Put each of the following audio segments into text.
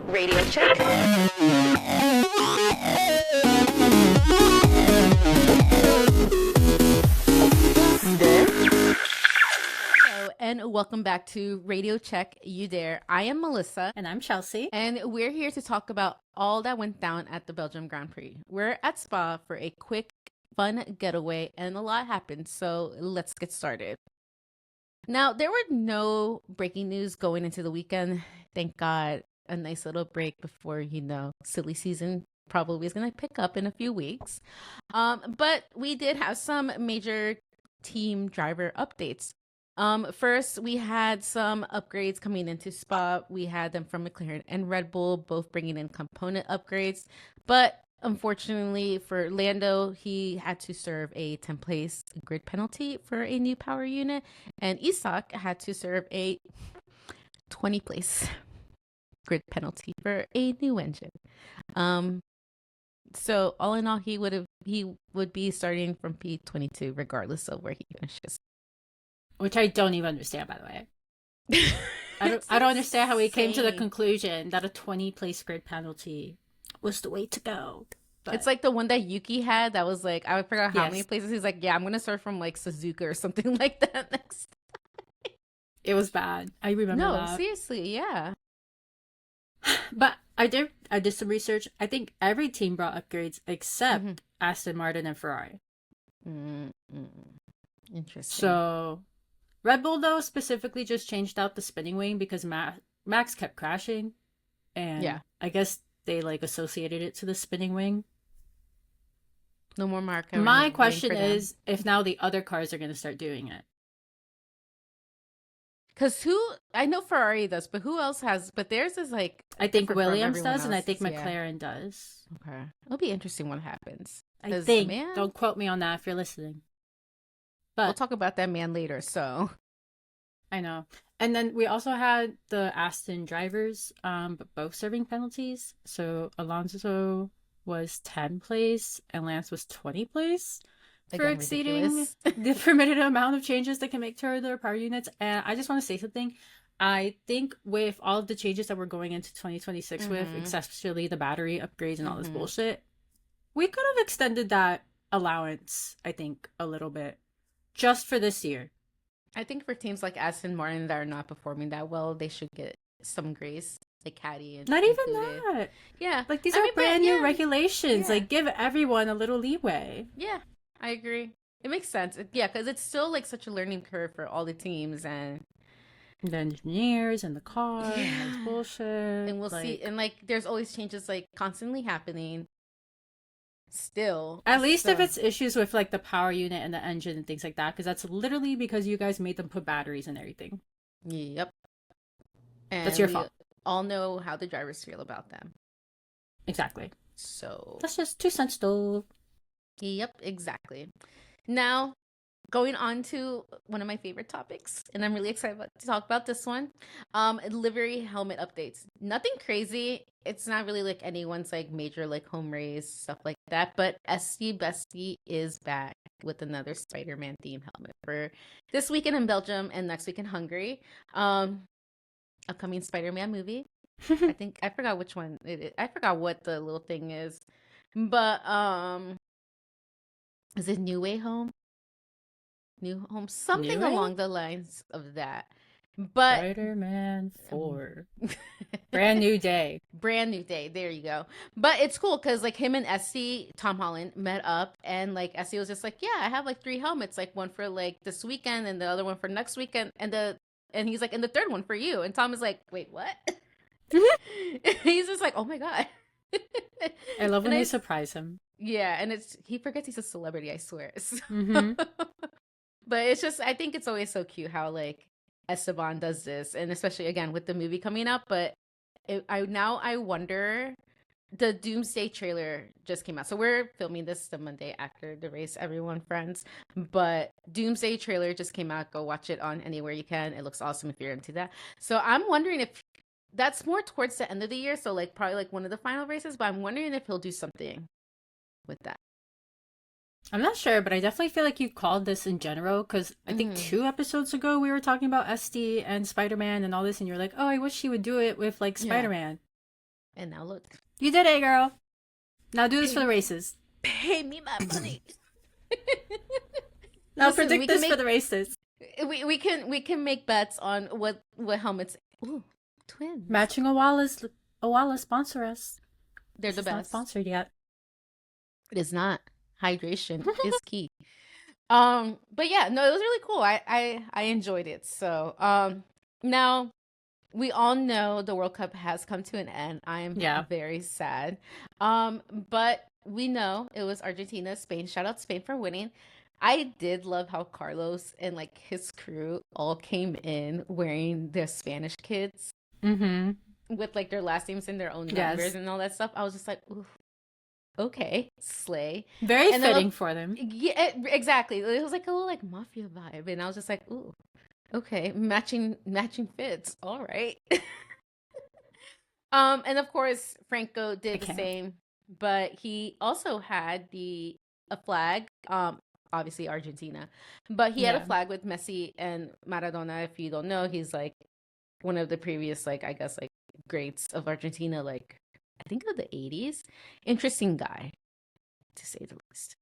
Radio check. Hello, and welcome back to Radio Check You Dare. I am Melissa. And I'm Chelsea. And we're here to talk about all that went down at the Belgium Grand Prix. We're at Spa for a quick, fun getaway, and a lot happened, so let's get started. Now, there were no breaking news going into the weekend. Thank God. A nice little break before, silly season probably is going to pick up in a few weeks. But we did have some major team driver updates. First, we had some upgrades coming into Spa. We had them from McLaren and Red Bull, both bringing in component upgrades. But unfortunately for Lando, he had to serve a 10-place grid penalty for a new power unit. And Isak had to serve a 20-place grid penalty for a new engine. So all in all, he would be starting from P22 regardless of where he finishes. Which I don't even understand, by the way. I don't understand how we came to the conclusion that a 20-place grid penalty was the way to go. But it's like the one that Yuki had that was like, I forgot how many places. He's like, yeah, I'm going to start from like Suzuka or something like that next time. It was bad. I remember that. No, seriously, yeah. But I did some research. I think every team brought upgrades except Aston Martin and Ferrari. Interesting. So Red Bull, though, specifically just changed out the spinning wing because Max kept crashing. And I guess they associated it to the spinning wing. No more Marco. My question is if now the other cars are going to start doing it. Because I know Ferrari does, but who else has? But theirs is like. I think Williams does, and I think McLaren does. Okay. It'll be interesting what happens. I think. Don't quote me on that if you're listening. But we'll talk about that man later, so. I know. And then we also had the Aston drivers, but both serving penalties. So Alonso was 10 place and Lance was 20 place. For exceeding the permitted amount of changes they can make to their power units. And I just want to say something. I think with all of the changes that we're going into 2026 with, especially the battery upgrades and all this bullshit, we could have extended that allowance, I think, a little bit. Just for this year. I think for teams like Aston Martin that are not performing that well, they should get some grace. Like Caddy and not even that. Yeah. These are brand new regulations. Yeah. Give everyone a little leeway. Yeah. I agree. It makes sense. Yeah, because it's still such a learning curve for all the teams and the engineers and the car and this bullshit. And we'll see. And there's always changes constantly happening. Still. At least if it's issues with the power unit and the engine and things like that, because that's literally because you guys made them put batteries and everything. Yep. And that's your fault. All know how the drivers feel about them. Exactly. So that's just 2 cents though. Yep, exactly. Now, going on to one of my favorite topics, and I'm really excited to talk about this one. Livery helmet updates. Nothing crazy. It's not really anyone's major home race, stuff like that. But SC Bestie is back with another Spider-Man themed helmet for this weekend in Belgium and next week in Hungary. Upcoming Spider-Man movie. I forgot which one it is. I forgot what the little thing is. But is it New Way Home? New Home? Something along the lines of that. But Spider-Man 4. Brand new day. Brand new day. There you go. But it's cool because him and Essie, Tom Holland, met up and Essie was just yeah, I have 3 helmets, one for this weekend and the other one for next weekend and he's and the third one for you. And Tom is wait, what? He's just oh my God. I love when they surprise him. Yeah, and he forgets he's a celebrity, I swear. But it's just, I think it's always so cute how Esteban does this, and especially again with the movie coming up. But I wonder, the Doomsday trailer just came out, so we're filming this the Monday after the race, everyone, friends. But Doomsday trailer just came out. Go watch it on anywhere you can. It looks awesome if you're into that. So I'm wondering if that's more towards the end of the year, so probably one of the final races. But I'm wondering if he'll do something with that. I'm not sure, but I definitely feel you called this in general, because I think 2 episodes ago we were talking about SD and Spider-Man and all this, and you're oh, I wish she would do it with Spider-Man. And now look. You did it, girl. Now do this for the races. Pay me my money. Now Listen, predict this for the races. We can make bets on what helmets. Ooh, twins. Matching Owala sponsor us. They're the It's not best. sponsored yet. It is not. Hydration is key. But yeah, no, it was really cool. I enjoyed it. So now we all know the World Cup has come to an end. I am very sad. But we know it was Argentina, Spain. Shout out Spain for winning. I did love how Carlos and like his crew all came in wearing their Spanish kids Mm-hmm. with like their last names and their own Yes. numbers and all that stuff. I was just like, ooh, okay, slay. Very And then, fitting for them. Yeah, exactly. It was like a little like mafia vibe, and I was just like, ooh, okay, matching fits. All right. And of course Franco did the can't. same, but he also had a flag. Obviously Argentina, but he had a Yeah. flag with Messi and Maradona. If you don't know, he's like one of the previous, like, I guess, like greats of Argentina, like I think of the 80s. Interesting guy, to say the least.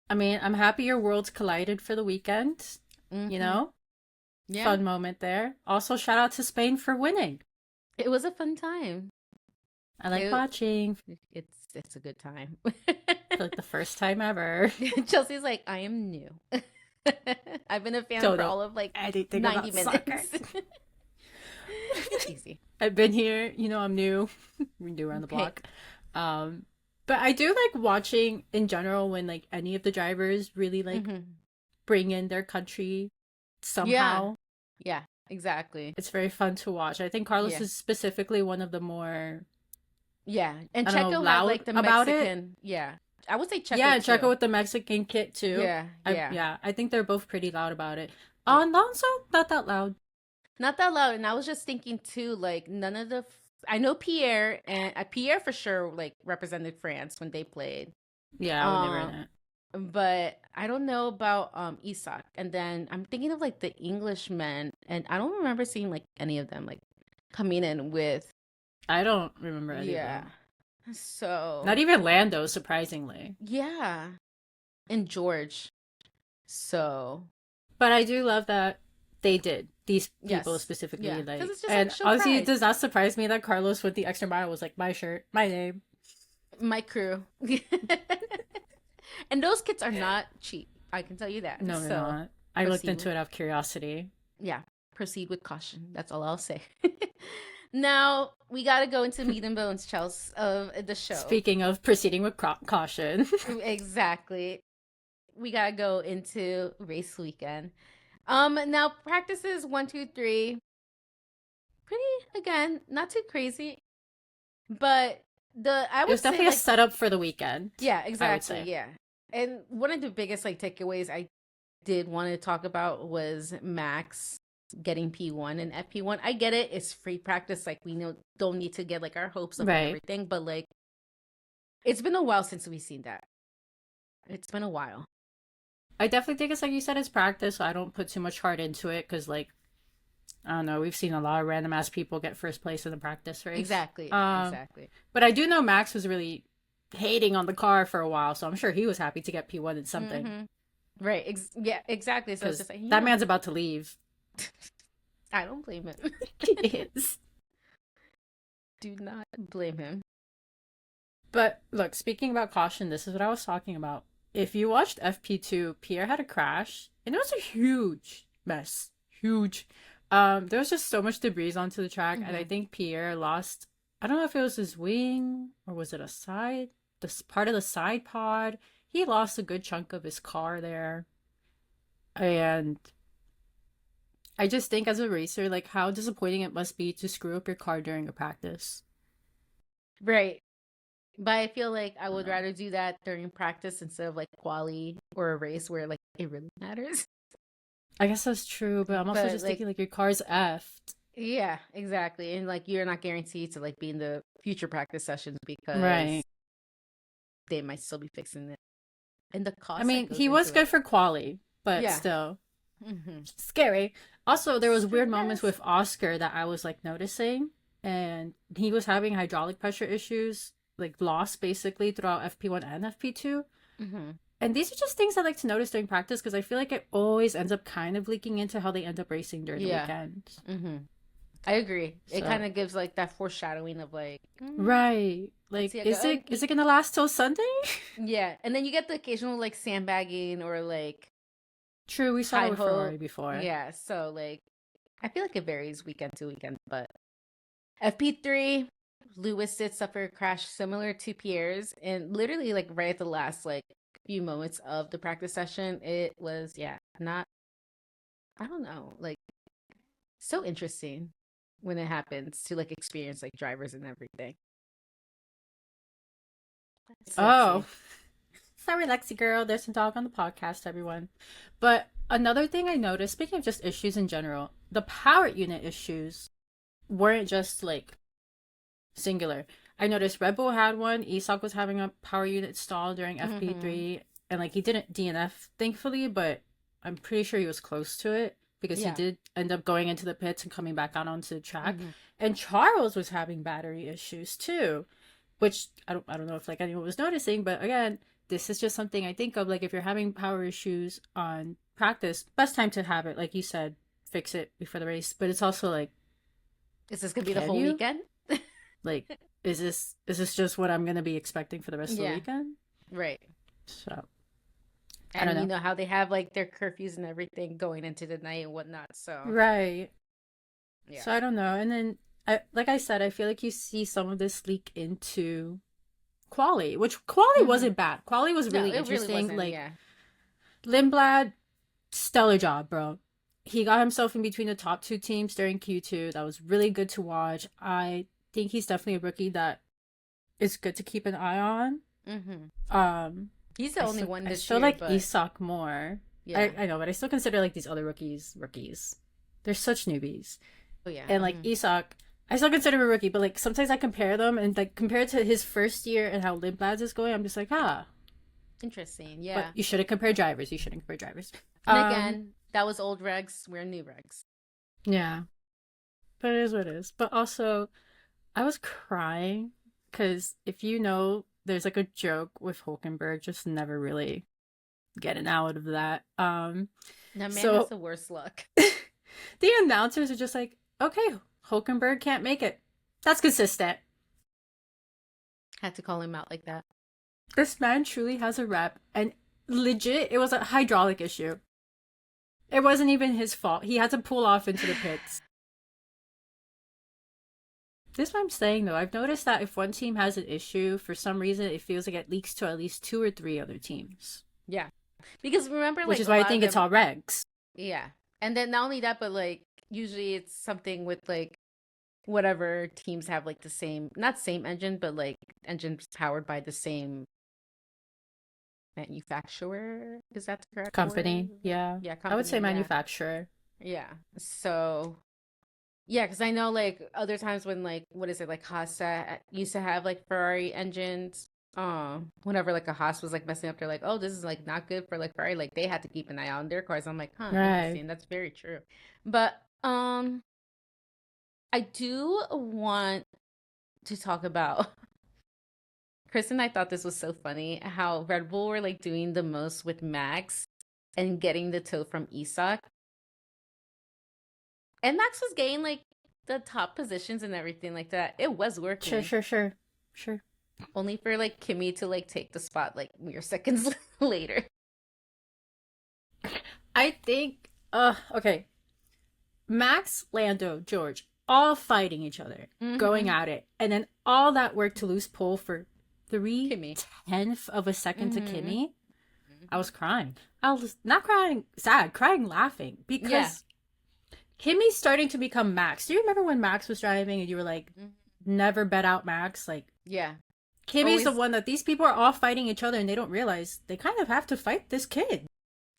I mean, I'm happy your worlds collided for the weekend. Mhm. You know? Yeah, Fun moment there. Also, shout out to Spain for winning. it was a fun time. I like It- watching It's a good time. for like the first time ever. Chelsea's like, I am new. I've been a fan Don't for know all of like anything 90 about soccer. minutes. Easy. I've been here, I'm new. We're new around the Okay. block. But I do like watching in general when like any of the drivers really like Mhm. bring in their country somehow. Yeah, exactly. It's very fun to watch. I think Carlos Yeah. is specifically one of the more Yeah, and I don't know, Checo had loud like the about it. Mexican. Yeah, I would say Checo. yeah, too. Checo with the Mexican kit too. Yeah, yeah. I think they're both pretty loud about it. Yeah. Alonso, not that loud. Not that loud. And I was just thinking too, like none of the. I know Pierre and Pierre for sure like represented France when they played, Yeah, when they were in Um, it. but I don't know about Isak. And then I'm thinking of like the Englishmen, and I don't remember seeing like any of them like coming in with I don't remember any of yeah. them. So Not even Lando, surprisingly. yeah, and George. So But I do love that they did. These people Yes. specifically, Yeah. like, 'Cause it's just, and like, show honestly, it pride. does not surprise me that Carlos with the extra mile was like, my shirt, my name. my crew. And those kits are not cheap. I can tell you that. No, they're So not. I looked proceed into it out of curiosity. yeah, proceed with caution. That's all I'll say. Now we got to go into meat and bones, Chels, of the show. Speaking of proceeding with caution. Exactly. We got to go into race weekend. Now practices 1, 2, 3. Pretty, again, not too crazy, but I It would was say definitely a like setup for the weekend. yeah, exactly, say. yeah. And one of the biggest like takeaways I did want to talk about was Max getting P1 and FP1. I get it, it's free practice, like we don't need to get like our hopes up Right. and everything, but like it's been a while since we've seen that. It's been a while. I definitely think it's like you said, it's practice, so I don't put too much heart into it because, like, I don't know, we've seen a lot of random ass people get first place in the practice race. Exactly. Um, Exactly. But I do know Max was really hating on the car for a while, so I'm sure he was happy to get P1 in something. Mhm. Right. Yeah, exactly. So it's 'Cause just like that man's about to leave. I don't blame him. He is. Do not blame him. But look, speaking about caution, this is what I was talking about. If you watched FP2, Pierre had a crash, and it was a huge mess. Huge. There was just so much debris onto the track, and I Mhm. think Pierre lost, I don't know if it was his wing, or was it a side, this part of the side pod. He lost a good chunk of his car there. And I just think as a racer, like, how disappointing it must be to screw up your car during a practice. Right. But I feel like I would rather do that during practice instead of like quali or a race where like it really matters. I guess that's true, but I'm also But, just like- thinking, like, your car's effed. Yeah, exactly. And like you're not guaranteed to like be in the future practice sessions because Right. they might still be fixing it. And the cost. I mean, he was good for quali, but Yeah. still Mm-hmm. scary. Also, there was weird moments Stress. with Oscar that I was like noticing. and he was having hydraulic pressure issues, like lost basically throughout FP1 and FP2. Mm-hmm. And these are just things I like to notice during practice because I feel like it always ends up kind of leaking into how they end up racing during the Yeah. weekends. Mm-hmm. I agree. It So, kind of gives like that foreshadowing of like, right. Like, see, I is go, it gonna last till Sunday? yeah. And then you get the occasional like sandbagging or like True, we saw high that with hope. Ferrari before. Yeah. So like, I feel like it varies weekend to weekend, but FP3, Lewis did suffer a crash similar to Pierre's, and literally like right at the last like few moments of the practice session, it was not. I don't know, like so interesting when it happens to like experience like drivers and everything. It's Oh, Lexi. sorry, Lexi girl. There's a dog on the podcast, everyone. But another thing I noticed, speaking of just issues in general, the power unit issues weren't just like singular. I noticed Red Bull had one. Isak was having a power unit stall during Mm-hmm. FP3, and like he didn't DNF, thankfully, but I'm pretty sure he was close to it because he Yeah. did end up going into the pits and coming back out onto the track. Mm-hmm. And Charles was having battery issues too, which I don't know if like anyone was noticing, but again, this is just something I think of, like if you're having power issues on practice, best time to have it, like you said, fix it before the race. But it's also like, Is this gonna be the can whole you? weekend? Like, is this just what I'm gonna be expecting for the rest of the Yeah. weekend? Right. So I don't And you know. know how they have like their curfews and everything going into the night and whatnot. So Right. yeah. So I don't know. And then like I said, I feel like you see some of this leak into quali, which quali Mm-hmm. wasn't bad. Quali was No, really it really interesting. wasn't. Like Yeah. Lindblad, stellar job, bro. He got himself in between the top two teams during Q2. That was really good to watch. I think he's definitely a rookie that is good to keep an eye on. Mm-hmm. Um, He's the only one I this still year, like but Isak more. yeah. I know, but I still consider like these other rookies. They're such newbies. Oh yeah. And like Mm-hmm. Isak, I still consider him a rookie, but like sometimes I compare them and like compared to his first year and how Lindblad's is going, I'm just like, ah. Interesting. But Yeah. you shouldn't compare drivers. You shouldn't compare drivers. And Um, again, that was old regs. We're new regs. yeah. But it is what it is. But also, I was crying because if you know, there's like a joke with Hulkenberg just never really getting out of that. That man has So the worst luck. the announcers are just like, okay, Hulkenberg can't make it. That's consistent. Had to call him out like that. This man truly has a rep, and legit, it was a hydraulic issue. It wasn't even his fault. He had to pull off into the pits. This is what I'm saying though. I've noticed that if one team has an issue, for some reason, it feels like it leaks to at least two or three other teams. Yeah. Because remember, Which like is a why I lot of think it's them, all regs. yeah. And then not only that, but like usually it's something with like whatever teams have like the same, not same engine, but like engines powered by the same manufacturer. Is that the correct Company, word? yeah. Yeah, I would say company. Yeah. manufacturer. Yeah. So, yeah, because I know like other times when like, what is it, like Haas used to have like Ferrari engines. Whenever like a Haas was like messing up, they're like, oh, this is like not good for like Ferrari. Like they had to keep an eye on their cars. I'm like, huh, Right. interesting. That's very true. But I do want to talk about Chris and I thought this was so funny how Red Bull were like doing the most with Max and getting the tow from Isak. And Max was getting like the top positions and everything like that. It was Sure, working. sure, sure. Sure. Only for like Kimmy to like take the spot like mere seconds later. I think okay. Max, Lando, George, all fighting each other, going Mm-hmm. at it, and then all that work to lose pole for three Kimmy. tenth of a second to Mm-hmm. Kimmy. I was crying. I was not crying sad, crying laughing Yeah. because Kimmy's starting to become Max. Do you remember when Max was driving and you were like, Mhm. never bet out Max? Like Yeah. Kimmy's the Always. one that these people are all fighting each other and they don't realize they kind of have to fight this kid.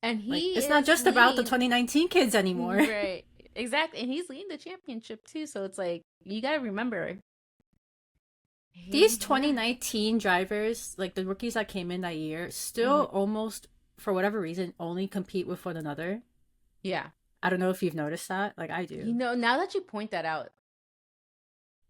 And Like he it's not is just about the leading. 2019 kids anymore. Right. Exactly. And he's leading the championship too. So it's like, you got to remember. These Yeah. 2019 drivers, like the rookies that came in that year, still Hmm. almost, for whatever reason, only compete with one another. Yeah. I don't know if you've noticed that. Like I You do. know, now that you point that out,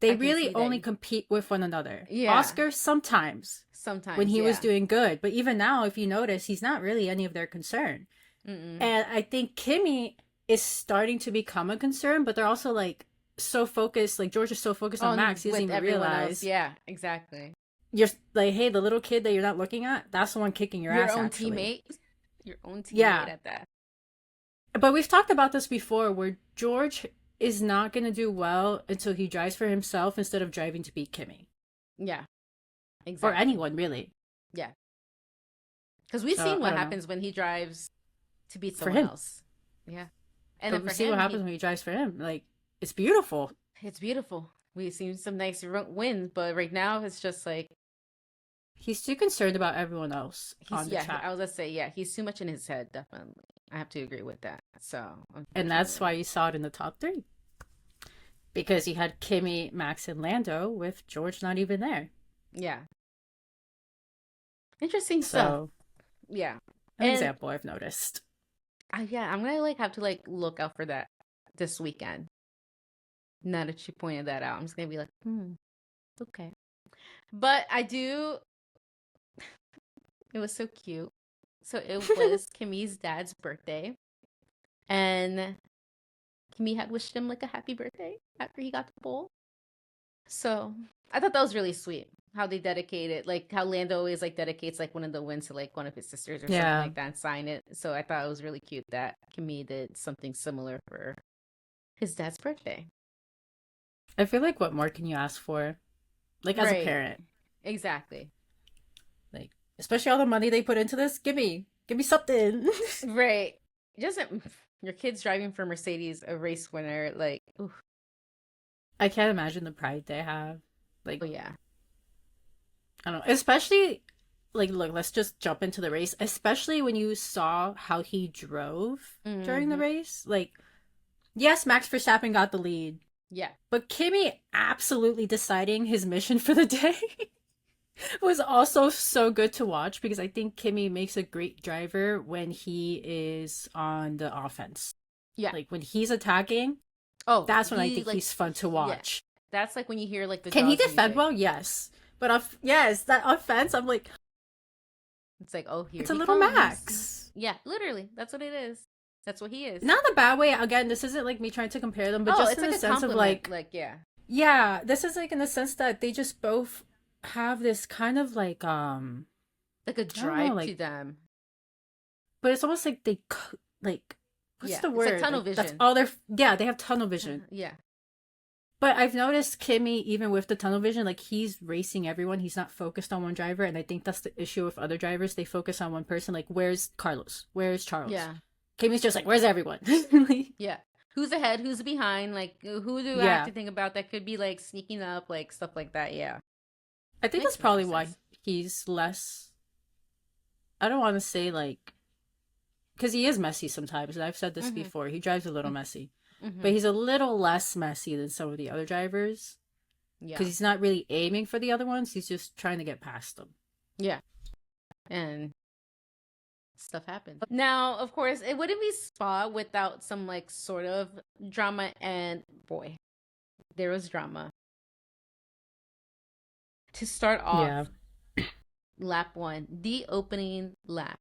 they I can really see only that. compete with one another. Yeah, Oscar sometimes when sometimes, he was yeah. doing good, but even now, if you notice, he's not really any of their concern. Mm-mm. And I think Kimmy is starting to become a concern, but they're also like so focused. Like George is so focused on On Max, he doesn't with even everyone else, realize yeah, exactly. you're like, hey, the little kid that you're not looking at, that's the one kicking your Your ass, own actually. teammate, your own teammate Yeah, at that. but we've talked about this before, where George is not going to do well until he drives for himself instead of driving to beat Kimmy Yeah, or exactly. anyone really. Yeah, because we've So seen I what don't know happens when he drives to beat for someone him, else. Yeah, and then but we for see what him, happens when he drives for him. Like it's beautiful. it's beautiful. We've seen some nice wins, but right now it's just like He's too concerned about everyone else he's on the yeah. I track. was gonna say yeah. He's too much in his head. Definitely, I have to agree with that. So And that's unfortunately, why you saw it in the top three. Because you had Kimmy, Max, and Lando with George not even there. yeah, interesting stuff. So, Yeah, an and example I've noticed. yeah, I'm gonna like have to like look out for that this weekend. Now that you pointed that out, I'm just gonna be like, okay. But I do. It was so cute. So it was Kimmy's dad's birthday, and Kimmy had wished him like a happy birthday after he got the pole. So I thought that was really sweet. How they dedicated, like how Lando always like dedicates like one of the wins to like one of his sisters or something Yeah. like that and sign it. So I thought it was really cute that Kimmy did something similar for his dad's birthday. I feel like what more can you ask for? Like as a Right. parent. Exactly. Like, especially all the money they put into this. Give me something. Right. Just your kid's driving for Mercedes, a race winner. Like, oof. I can't imagine the pride they have. Like, Oh yeah. I don't know. Especially, like, look, let's just jump into the race. Especially when you saw how he drove during the Mm-hmm. race. Like, yes, Max Verstappen got the lead, Yeah. but Kimmy absolutely deciding his mission for the day was also so good to watch because I think Kimmy makes a great driver when he is on the offense. Yeah. Like, when he's attacking, Oh, that's when I he think like he's fun to yeah. watch. That's like when you hear like the Can he Jaws defend music. well? Yes. But yes, that offense, I'm like, It's like, oh, here it's a he little comes. Max. Yeah, literally. That's what it is. That's what he is. Not in a bad way. Again, this isn't like me trying to compare them, but Oh, just it's in like the a sense of compliment. like, Like, yeah. yeah, this is like in the sense that they just both have this kind of like, Like a I don't know, drive to like, them. but it's almost like like, what's Yeah. the It's like word? tunnel Like, that's vision. all yeah, they have tunnel vision. Yeah. But I've noticed Kimmy, even with the tunnel vision, like he's racing everyone. He's not focused on one driver. And I think that's the issue with other drivers. They focus on one person. Like, where's Carlos? Where's Charles? Yeah. Kimmy's just like, where's everyone? Yeah. Who's ahead? Who's behind? Like, who do I have Yeah. to think about that could be like sneaking up, like stuff like that? Yeah. I think that's Makes a lot probably of why sense. he's less, I don't want to say like, because he is messy sometimes. And I've said this Mm-hmm. before. He drives a little messy. Mm-hmm. But he's a little less messy than some of the other drivers. Yeah. Because he's not really aiming for the other ones. He's just trying to get past them. Yeah. And stuff happens. Now, of course, it wouldn't be Spa without some like sort of drama. And boy, there was drama. To start off, Yeah. lap one, the opening lap,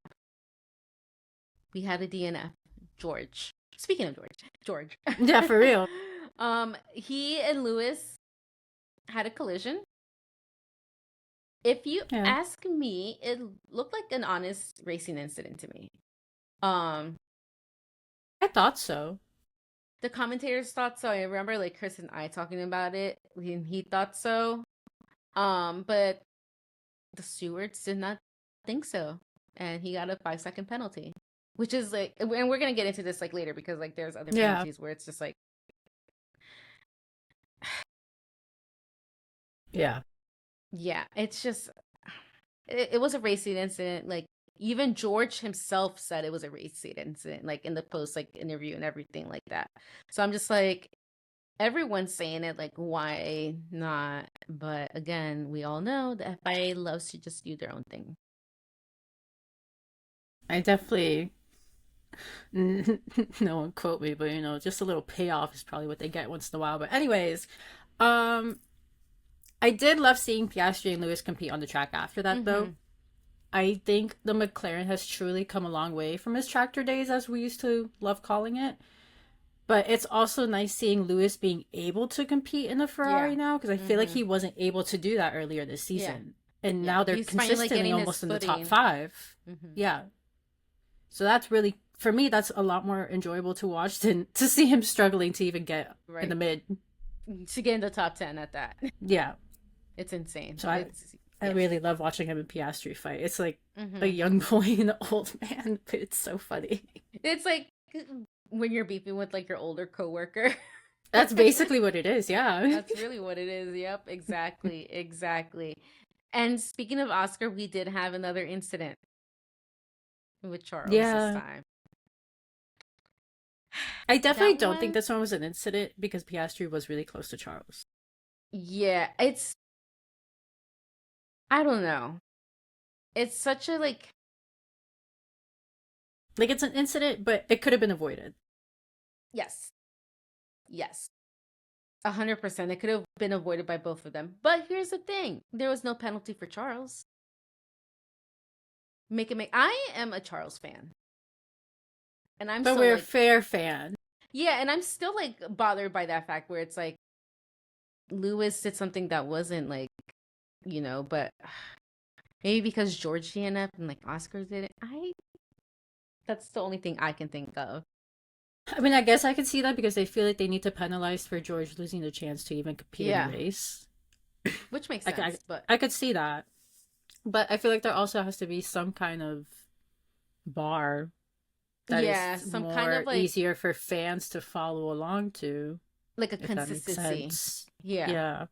we had a DNF. George. Speaking of George. Yeah, for real. He and Lewis had a collision. If you Yeah. ask me, it looked like an honest racing incident to me. Um, I thought so. the commentators thought so. I remember like Chris and I talking about it. He thought so. But the stewards did not think so, and he got a 5-second penalty, which is like, and we're gonna get into this like later because like there's other Yeah. penalties where it's just like, Yeah. yeah, it's just it was a racing incident. Like even George himself said it was a racing incident, like in the post like interview and everything like that. So I'm just like, everyone's saying it, like why not? But again, we all know the FIA loves to just do their own thing. I definitely, no one quote me, but just a little payoff is probably what they get once in a while. But anyways, I did love seeing Piastri and Lewis compete on the track after that, though. Mm-hmm. I think the McLaren has truly come a long way from his tractor days, as we used to love calling it. But it's also nice seeing Lewis being able to compete in a Yeah. Ferrari now, because I feel like Mm-hmm. he wasn't able to do that earlier this Yeah. season. And Yeah. now they're He's finally consistently getting his almost in the top footing. 5. Mm-hmm. Yeah. So that's really, for me, that's a lot more enjoyable to watch than to see him struggling to even get in the Right. mid. To get in the top 10 at that. Yeah. It's insane. So I Yeah. really love watching him and Piastri fight. It's like a Mm-hmm. young boy and an old man, but it's so funny. It's like when you're beefing with like your older coworker. That's basically what it is, yeah. That's really what it is. Yep, exactly, exactly. And speaking of Oscar, we did have another incident with Charles this Yeah. time. I definitely That don't think one, this one was an incident because Piastri was really close to Charles. yeah, I don't know. It's such a like, Like, it's an incident, but it could have been avoided. yes, yes, 100%. It could have been avoided by both of them. But here's the thing: there was no penalty for Charles. I am a Charles fan, and I'm But still we're a like, fair fan. yeah, and I'm still like bothered by that fact where it's like Lewis did something that wasn't like, but maybe because George DNF and like Oscar did it. That's the only thing I can think of. I mean, I guess I can see that because they feel like they need to penalize for George losing the chance to even compete in Yeah, the race. which makes I, I, sense, but I could see that. But I feel like there also has to be some kind of bar that yeah, is some kind more of like easier for fans to follow along to, a if that makes consistency. sense. Yeah, Yeah.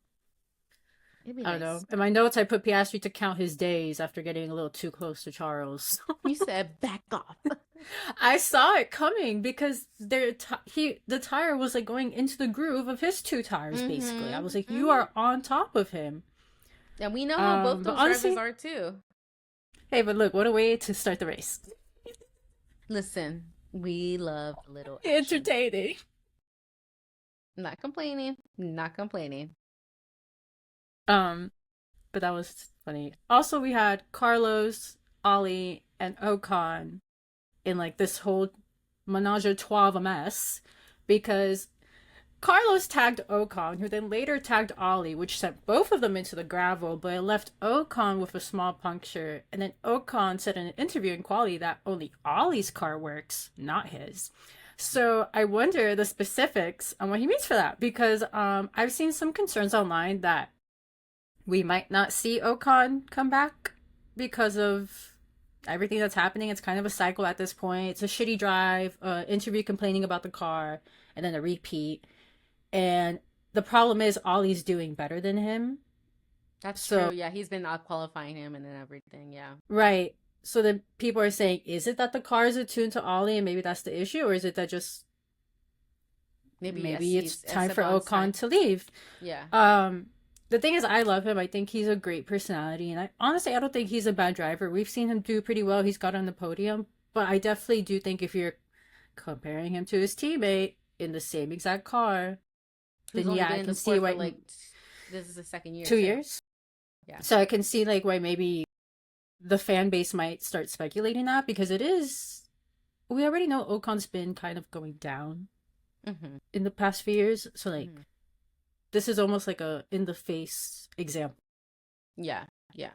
it'd be I don't know. nice. In my notes, I put Piastri to count his days after getting a little too close to Charles. You said back off. I saw it coming because the tire was like going into the groove of his two tires. Basically, I Mm-hmm. was like, you Mm-hmm. are on top of him. And we know how both But those drivers honestly, are too. hey, but look, what a way to start the race. Listen, we love a little action. Entertaining. Not complaining. Not complaining. But that was funny. Also, we had Carlos, Ollie, and Ocon in like this whole menage a trois of a mess because Carlos tagged Ocon, who then later tagged Ollie, which sent both of them into the gravel, but it left Ocon with a small puncture. And then Ocon said in an interview in quality that only Ollie's car works, not his. So I wonder the specifics on what he means for that, because I've seen some concerns online that we might not see Ocon come back because of everything that's happening. It's kind of a cycle at this point. It's a shitty drive, interview complaining about the car, and then a repeat. And the problem is Ollie's doing better than him. That's So, true. Yeah, he's been out qualifying him and then everything. Yeah. right. So then people are saying, is it that the cars are tuned to Ollie and maybe that's the issue? Or is it that just maybe it's time for Ocon to leave? Yeah. The thing is, I love him. I think he's a great personality. And honestly, I don't think he's a bad driver. We've seen him do pretty well. He's got on the podium. But I definitely do think if you're comparing him to his teammate in the same exact car, Who's then only yeah, been I in can the see sport why. for like this is the second year. 2 years? Yeah. So I can see like why maybe the fan base might start speculating that because it is. We already know Ocon's been kind of going down Mm-hmm. in the past few years. So like, Mm-hmm. this is almost like a in the face example. Yeah. Yeah.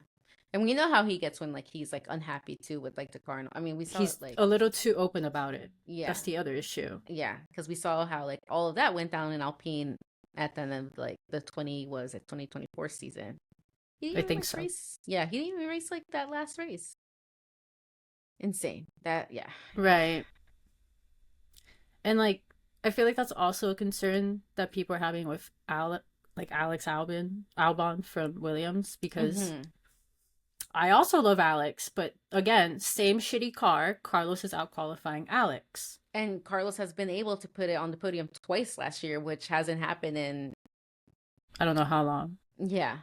And we know how he gets when like he's like unhappy too with like the car. I mean, we saw He's it like a little too open about it. yeah. That's the other issue. Yeah, because we saw how like all of that went down in Alpine at the end of like the 2024 season. He didn't I even think like so. race. Yeah, he didn't even race like that last race. Insane. That yeah. Right. And like, I feel like that's also a concern that people are having with Alex Albon from Williams, because Mm-hmm. I also love Alex, but again, same shitty car. Carlos is out qualifying Alex. And Carlos has been able to put it on the podium twice last year, which hasn't happened in I don't know how long. yeah.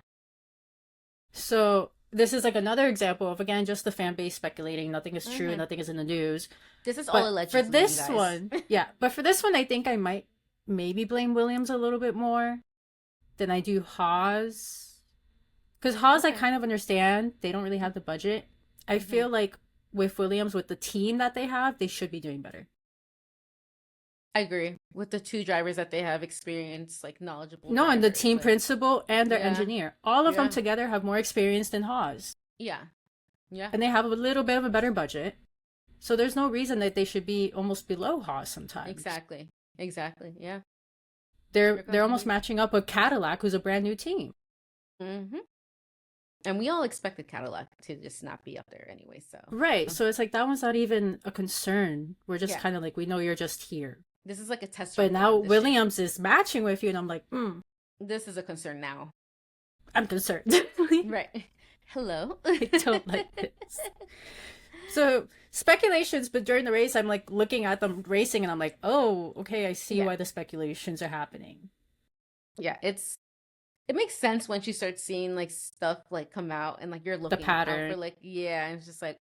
So this is like another example of, again, just the fan base speculating. Nothing is true. Mm-hmm. Nothing is in the news. This is all But allegedly, for this guys. one, yeah. But for this one, I think I might maybe blame Williams a little bit more than I do Haas. Because Haas, I Okay. kind of understand they don't really have the budget. I Hmm. feel like with Williams, with the team that they have, they should be doing better. I agree with the two drivers that they have experience, like knowledgeable No, and the drivers. team Like, principal and their yeah, engineer, all of them yeah, together have more experience than Haas, yeah, yeah. and they have a little bit of a better budget. So there's no reason that they should be almost below Haas sometimes. Exactly, exactly. Yeah, They're you're they're completely almost right. matching up with Cadillac, who's a brand new team. Hmm. And we all expected Cadillac to just not be up there anyway. So, Right. um, So it's like that one's not even a concern. We're just yeah, kind of like we know you're just here. this is like a test run But for now them this year. Williams is matching with you, and I'm like, This is a concern now. I'm concerned. Right. Hello. I don't like this. So speculations, but during the race, I'm like looking at them racing, and I'm like, oh, okay, I see Yeah. why the speculations are happening. Yeah, it makes sense once you start seeing like stuff like come out and like you're The looking out for pattern. like yeah, and it's just like,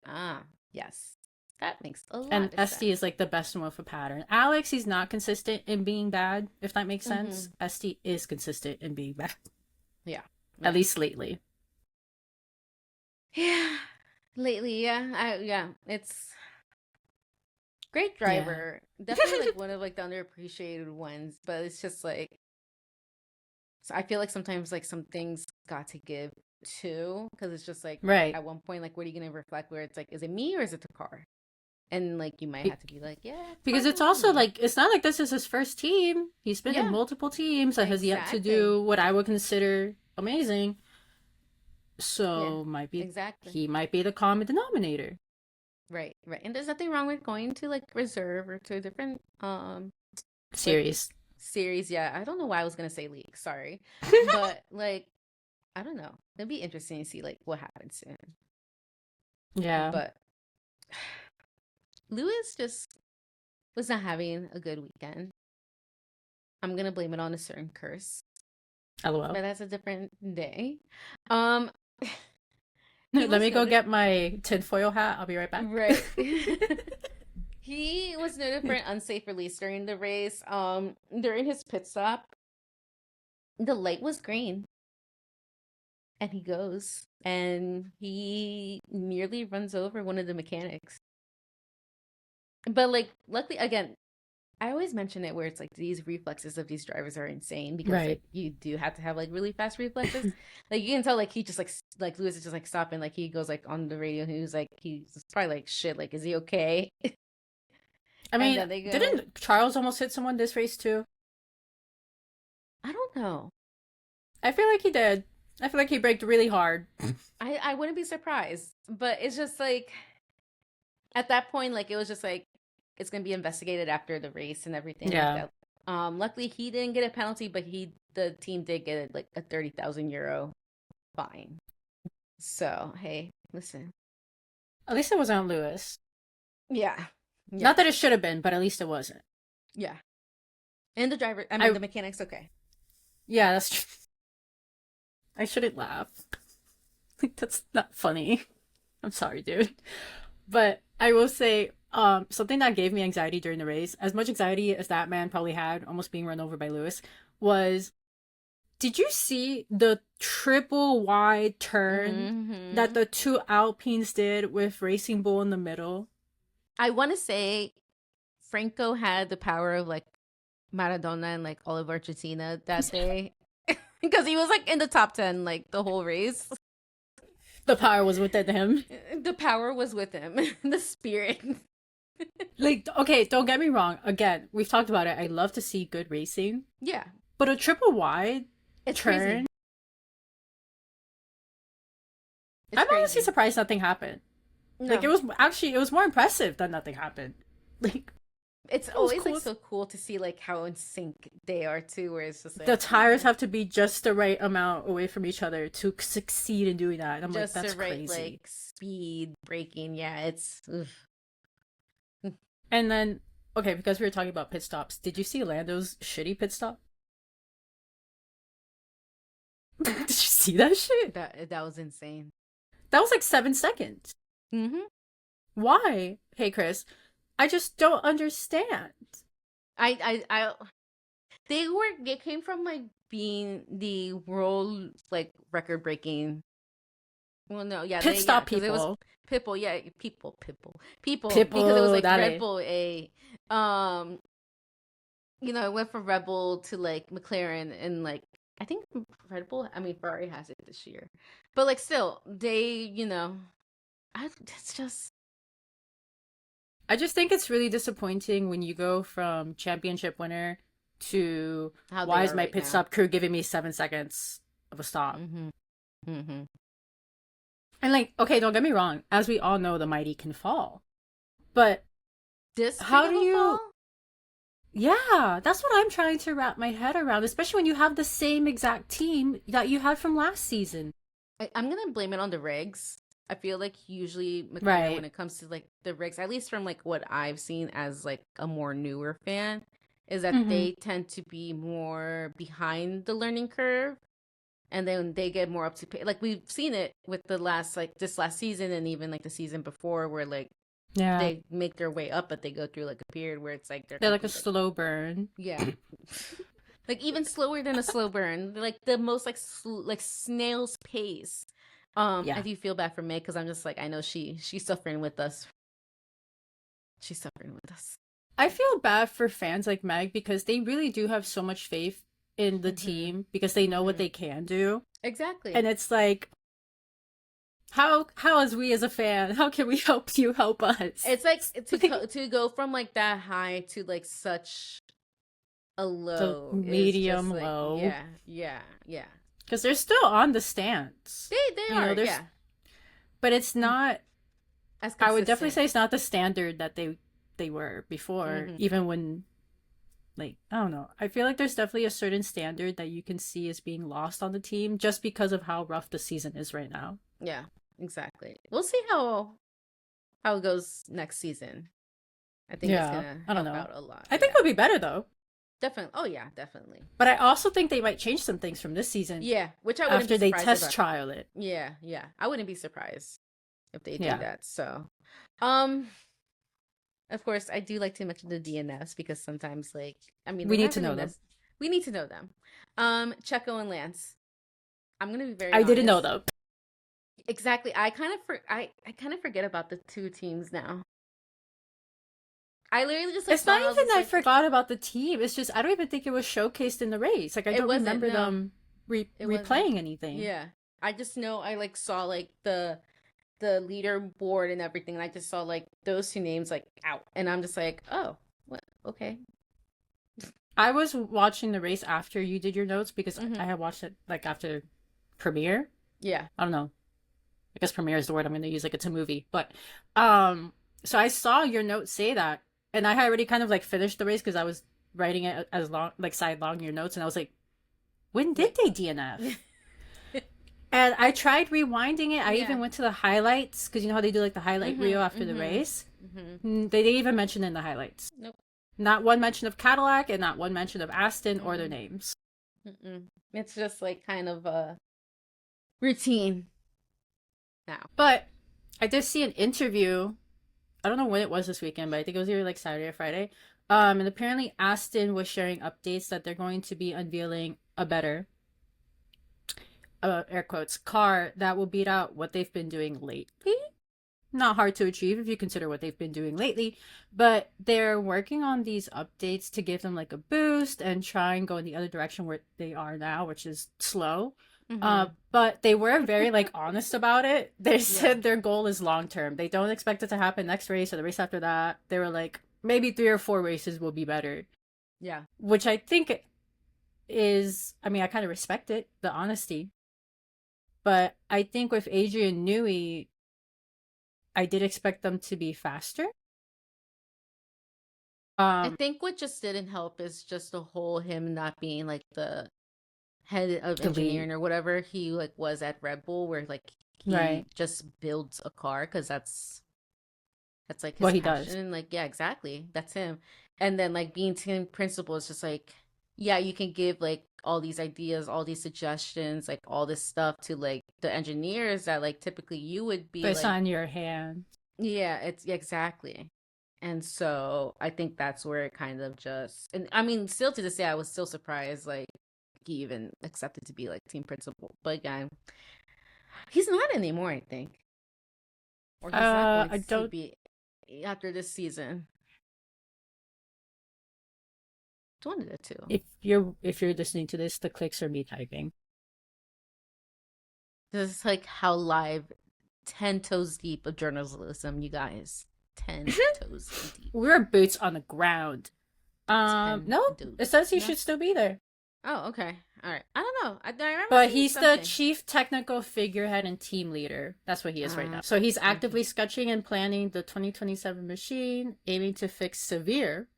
yes. That makes a And lot of ST sense. is like the best one with a pattern. Alex, he's not consistent in being bad, if that makes sense. Hmm. ST is consistent in being bad, Yeah. at Yeah. least lately. Yeah. Lately, yeah. Yeah, it's great Yeah. driver. Definitely like one of like the underappreciated ones, but it's just like so I feel like sometimes like some things got to give too because it's just like Right. at one point like what are you going to reflect where it's like is it me or is it the car? And like you might Be- have to be like, yeah, Because car it's goes to also me. like, it's not like this is his first team. He's been in Yeah, multiple teams that has yet to exactly. do what I would consider amazing. Yeah, So might be exactly. he might be the common denominator. Right, right. And there's nothing wrong with going to like reserve or to a different like Series. series. Yeah, I don't know why I was gonna say league. Sorry, but like I don't know. It'd be interesting to see like what happens to him. Yeah. But Lewis just was not having a good weekend. I'm gonna blame it on a certain curse, but LOL. that's a different day. Um, he Let was me go noted get my tinfoil hat. I'll be right back. right. He was noted for an unsafe release during the race. During his pit stop, the light was green, and he goes and he nearly runs over one of the mechanics. But like, luckily, again, I always mention it where it's like these reflexes of these drivers are insane because like Right. you do have to have like really fast reflexes. Like you can tell like he just like Lewis is just like stopping like he goes like on the radio and he's like he's probably like shit like is he okay? I And mean, then they go didn't Charles almost hit someone this race too? I don't know. I feel like he did. I feel like he braked really hard. I wouldn't be surprised, but it's just like at that point like it was just like it's gonna be investigated after the race and everything like Yeah. that. Luckily he didn't get a penalty, but the team did get like a 30,000 euro fine. So, hey, listen. At least it wasn't on Lewis. Yeah. Yeah. Not that it should have been, but at least it wasn't. Yeah. And the driver, I mean, I the mechanic's okay. Yeah, that's true. I shouldn't laugh. Like that's not funny. I'm sorry, dude. But I will say, something that gave me anxiety during the race, as much anxiety as that man probably had, almost being run over by Lewis, was did you see the triple wide turn that Hmm. the two Alpines did with Racing Bull in the middle? I want to say Franco had the power of like Maradona and like all of Argentina that day because he was like in the top 10 like the whole race. The power was within him. The power was with him, the spirit. Like, okay, don't get me wrong. Again, we've talked about it. I love to see good racing, Yeah. but a triple wide It's crazy. turn, It's I'm honestly crazy. surprised nothing happened. Like, No. it was more impressive that nothing happened. Like, It's it was always like cool. so cool to see like how in sync they are too, where it's just The like, tires have to be just the right amount away from each other to succeed in doing that. And I'm like, just the that's right crazy. like speed braking. Yeah, it's oof. And then, okay, because we were talking about pit stops, did you see Lando's shitty pit stop? Did you see that shit? That was insane. That was like 7 seconds. Hmm. Why? Hey, Chris, I just don't understand. I They came from like being the world like record breaking. Well, no, yeah, Pit stop because it was people. Pitbull, yeah, people, because it was People, like Red dale. Bull um, it went from Red Bull to like McLaren and like I think Red Bull. I mean, Ferrari has it this year, but like still, it's just I just think it's really disappointing when you go from championship winner to how why they is are my right pit now. stop crew giving me 7 seconds of a stop? Mm-hmm. Mm-hmm. And like, okay, don't get me wrong. As we all know, the mighty can fall. But This big how of do a you? fall? Yeah, that's what I'm trying to wrap my head around, especially when you have the same exact team that you had from last season. I'm gonna blame it on the rigs. I feel like usually McLaren, when Right. it comes to like the rigs, at least from like what I've seen as like a more newer fan, is that Mm-hmm. they tend to be more behind the learning curve, and then they get more up to pay. Like we've seen it with the last like this last season and even like the season before, where like Yeah. they make their way up, but they go through like a period where it's like they're They're like a complete like slow burn. yeah. Like even slower than a slow burn, like the most like like snail's pace. I Yeah. do feel bad for Meg because I'm just like I know she's suffering with us. She's suffering with us. I feel bad for fans like Meg because they really do have so much faith in the Mm-hmm. team because they know what Mm-hmm. they can do. Exactly. And it's like, how as we as a fan, how can we help you help us? It's like Like, to go from like that high to like such a the low is just medium like low, yeah. because they're still on the stance. They You know, are there's, yeah but it's not. as I would definitely consistent. say it's not the standard that they were before. Mm-hmm. Even when, like, I don't know, I feel like there's definitely a certain standard that you can see as being lost on the team just because of how rough the season is right now. Yeah, exactly. We'll see how it goes next season. I think it's Yeah, gonna I don't help know. out a lot. I think Yeah, it'll be better though. definitely. Oh yeah, definitely. But I also think they might change some things from this season Yeah, which I wouldn't be after they surprised test about. trial it. Yeah, I wouldn't be surprised if they do Yeah. that. So, um, of course, I do like to mention the DNFs because sometimes, like, I mean, We they're need not to really know them. necessary. We need to know them. Checo and Lance. I'm gonna be very I didn't know honest. them. Exactly. I kind of forget about the two teams now. I literally just like It's saw not it. I was even just that I like, forgot about the team. It's just I don't even think it was showcased in the race. Like I it don't wasn't. remember No, them it wasn't. replaying anything. Yeah, I just know I like saw like the leaderboard and everything, and I just saw like those two names like out, and I'm just like, oh, what? Okay. I was watching the race after you did your notes because I Mm-hmm. had watched it like after premiere. Yeah. I don't know. I guess premiere is the word I'm going to use like it's a movie. But um so I saw your notes say that and I had already kind of like finished the race because I was writing it as long like sidelong your notes and I was like, when did Wait. they DNF? And I tried rewinding it. I Yeah. even went to the highlights because you know how they do like the highlight reel Mm-hmm. after the Mm-hmm. race. Mm-hmm. They didn't even mention in the highlights. Nope. Not one mention of Cadillac and not one mention of Aston or their Mm-mm. names. Mm-mm. It's just like kind of a routine now. But I did see an interview. I don't know when it was this weekend, but I think it was either like Saturday or Friday. And apparently Aston was sharing updates that they're going to be unveiling a better, air quotes, car that will beat out what they've been doing lately. Not hard to achieve if you consider what they've been doing lately, but they're working on these updates to give them like a boost and try and go in the other direction where they are now, which is slow. Mm-hmm. But they were very like honest about it. They Yeah. said their goal is long term. They don't expect it to happen next race or the race after that. They were like maybe 3 or 4 races will be better, Yeah. which I think is. I mean, I kind of respect it, the honesty. But I think with Adrian Newey, I did expect them to be faster. I Um, think what just didn't help is just the whole him not being like the head of the lead, engineering or whatever he like was at Red Bull, where like he right? just builds a car because that's like his What he does. passion. Like, yeah, exactly. That's him. And then like being team principal is just like, yeah, you can give like all these ideas, all these suggestions, like all this stuff to like the engineers that like typically you would But be it's like, not in your hand. yeah, it's yeah, exactly. And so I think that's where it kind of just, and I mean, still to this day, I was still surprised, like, he even accepted to be like team principal. But again, he's not anymore, I think. Or he's not going I to don't. be after this season. It's one of the two. If you're listening to this, the clicks are me typing. This is like how live 10 toes deep of journalism, you guys. 10 toes deep. We're boots on the ground. 10 No, dudes. it says he No? should still be there. Oh, okay. All right. I don't know. I remember But seeing he's something. the chief technical figurehead and team leader. That's what he is right now. Ah, So he's okay. actively sketching and planning the 2027 machine, aiming to fix severe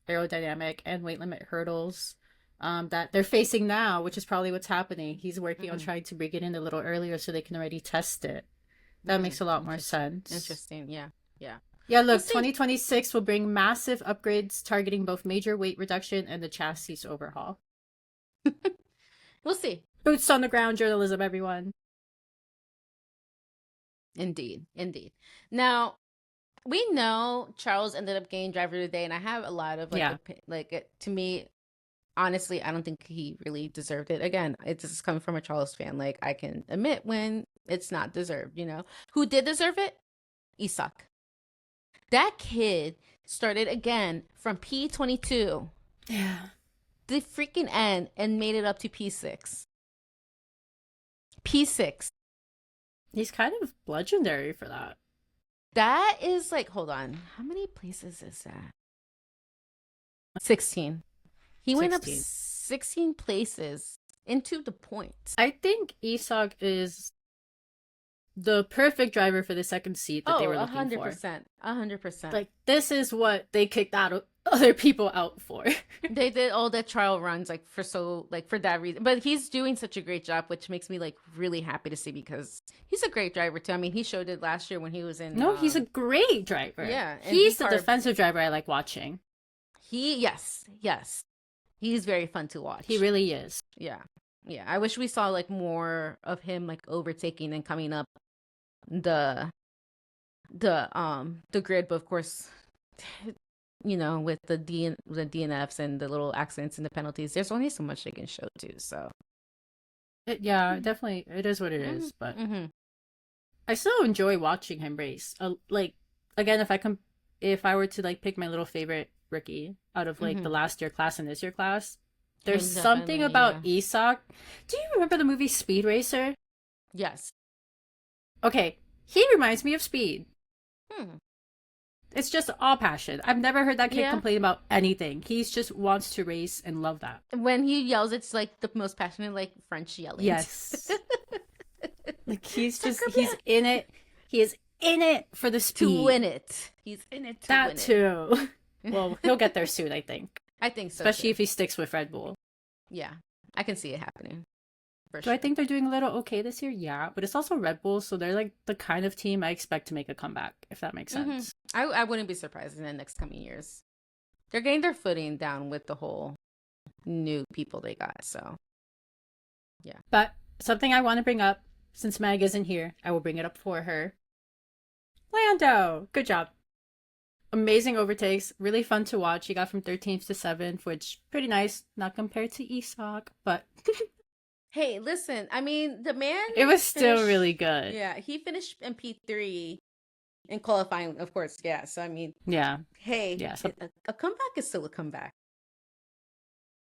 aerodynamic and weight limit hurdles that they're facing now, which is probably what's happening. He's working on Mhm. trying to bring it in a little earlier so they can already test it. That makes a lot more sense. Interesting. Yeah. Yeah. Yeah, We'll look, see. 2026 will bring massive upgrades targeting both major weight reduction and the chassis overhaul. We'll see. Boots on the ground journalism, everyone. Indeed. Indeed. Now, we know Charles ended up getting driver of the day, and I have a lot of like, Yeah. to me, honestly, I don't think he really deserved it. Again, it's just coming from a Charles fan. Like, I can admit when it's not deserved, you know? Who did deserve it? Isak. That kid started again from P22, Yeah. the freaking end, and made it up to P6. P6. He's kind of legendary for that. That is like, hold on. How many places is that? 16. He went up 16. 16 places into the points. I think Isak is the perfect driver for the second seat that they were looking 100%. 100%. for. Like, this is what they kicked out other people out for. They did all the trial runs like for that reason. But he's doing such a great job, which makes me like really happy to see because he's a great driver too. I mean, he showed it last year when he was in No, he's a great driver. Yeah, and He's the IndyCar- defensive driver I like watching. Yes. He's very fun to watch. He really is. Yeah. I wish we saw like more of him like overtaking and coming up the grid, but of course, you know, with the DNFs and the little accidents and the penalties, there's only so much they can show too. So Definitely, it is what it is. But I still enjoy watching him race. Like, again, if I were to like pick my little favorite rookie out of like the last year class and this year class, there's something about Isak. Do you remember the movie Speed Racer? Yes. Okay, he reminds me of Speed. Hmm. It's just all passion. I've never heard that kid complain about anything. He just wants to race and love that. When he yells, it's like the most passionate, like French yelling. Yes. Like he's in it. He is in it for the speed. To win it. He's in it to that win too. Well, he'll get there soon, I think. I think so. Especially too. if he sticks with Red Bull. Yeah. I can see it happening. Do I think they're doing a little okay this year? Yeah, but it's also Red Bull, so they're like the kind of team I expect to make a comeback, if that makes sense. I wouldn't be surprised in the next coming years. They're getting their footing down with the whole new people they got, so yeah. But something I want to bring up, since Meg isn't here, I will bring it up for her. Lando! Good job. Amazing overtakes, really fun to watch. He got from 13th to 7th, which pretty nice, not compared to Isak, but Hey, listen, I mean, the man it was still really good. Yeah, he finished in P3 in qualifying, of course. Yeah, so I mean, Yeah. hey, Yeah, a comeback is still a comeback.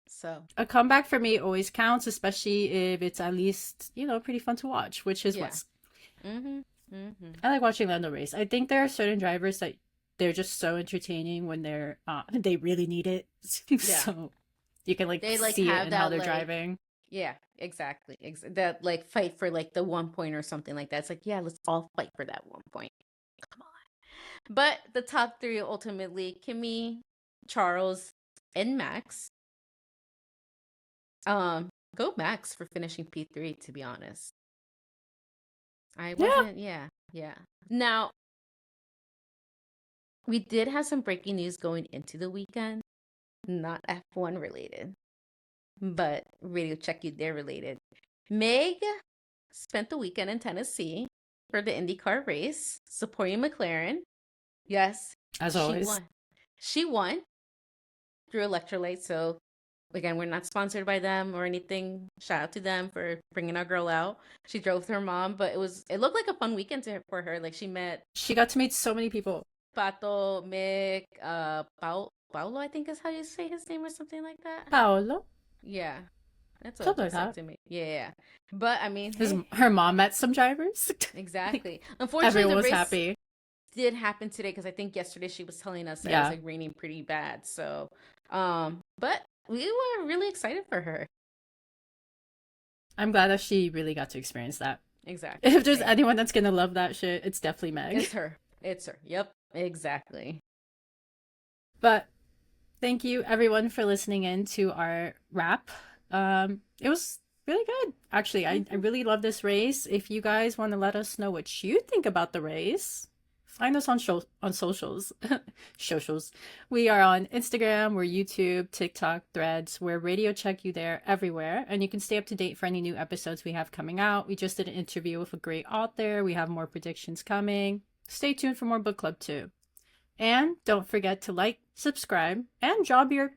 So a comeback for me always counts, especially if it's at least, pretty fun to watch, which is what's... I like watching Lando race. I think there are certain drivers that they're just so entertaining when they really need it. So you can like see it in how they're driving. Yeah, exactly. That like fight for like the 1 point or something like that. It's like, yeah, let's all fight for that 1 point. Come on. But the top three ultimately, Kimi, Charles, and Max. Go Max for finishing P3, to be honest. I wasn't, yeah. Now, we did have some breaking news going into the weekend, not F1 related, but Radio Check You There related. Meg spent the weekend in Tennessee for the IndyCar race, supporting McLaren. Yes, As She always. won. She won through electrolyte. So again, we're not sponsored by them or anything. Shout out to them for bringing our girl out. She drove with her mom, but it looked like a fun weekend for her. Like she met She got to meet so many people. Pato, Mick, Paulo, I think is how you say his name or something like that. Paolo? Yeah, that's what it Something like looks like that. to me. Yeah, yeah. But I mean, His, hey, her mom met some drivers. Like, exactly. Unfortunately, everyone the was race happy. did happen today because I think yesterday she was telling us that it was Yeah. like raining pretty bad. So, but we were really excited for her. I'm glad that she really got to experience that. Exactly. If there's Same. anyone that's gonna love that shit, it's definitely Meg. It's her. It's her. Yep. Exactly. But thank you everyone for listening in to our wrap. It was really good. Actually, I Mhm. really love this race. If you guys want to let us know what you think about the race, find us on socials. Socials. We are on Instagram, we're YouTube, TikTok, Threads. We're Radio Check You there everywhere. And you can stay up to date for any new episodes we have coming out. We just did an interview with a great author. We have more predictions coming. Stay tuned for more book club too. And don't forget to like, subscribe, and drop your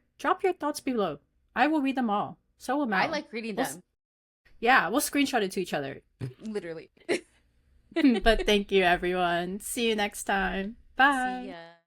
thoughts below. I will read them all. So will I Mel. like reading We'll, them. yeah, we'll screenshot it to each other. Literally. But thank you, everyone. See you next time. See Bye. ya.